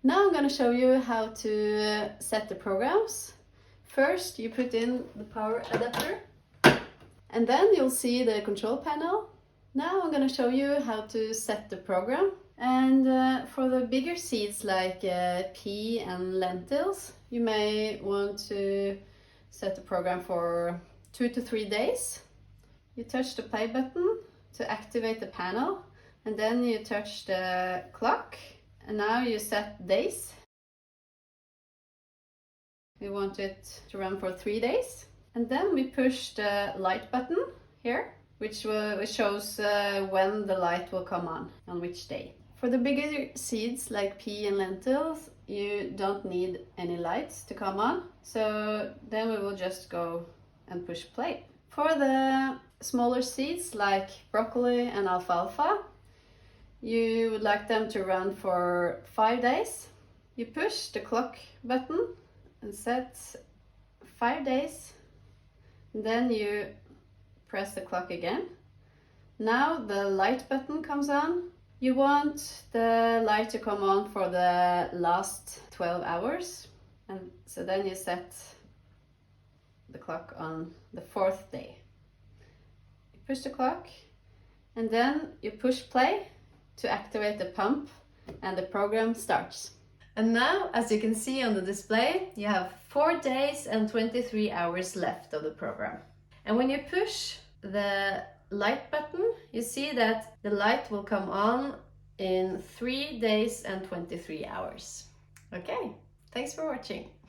Now I'm going to show you how to set the programs. First, you put in the power adapter, and then you'll see the control panel. Now I'm going to show you how to set the program. And for the bigger seeds like pea and lentils, you may want to set the program for 2 to 3 days. You touch the play button to activate the panel, and then you touch the clock, and now you set days. We want it to run for 3 days. And then we push the light button here, which shows when the light will come on which day. For the bigger seeds like pea and lentils, you don't need any lights to come on, so then we will just go and push play. For the smaller seeds like broccoli and alfalfa, you would like them to run for 5 days. You push the clock button and set 5 days. Then you press the clock again. Now the light button comes on. You want the light to come on for the last 12 hours. And so then you set the clock on the 4th day. You push the clock, and then you push play to activate the pump, and the program starts. And now, as you can see on the display, you have 4 days and 23 hours left of the program. And when you push the light button, you see that the light will come on in 3 days and 23 hours. Okay, thanks for watching.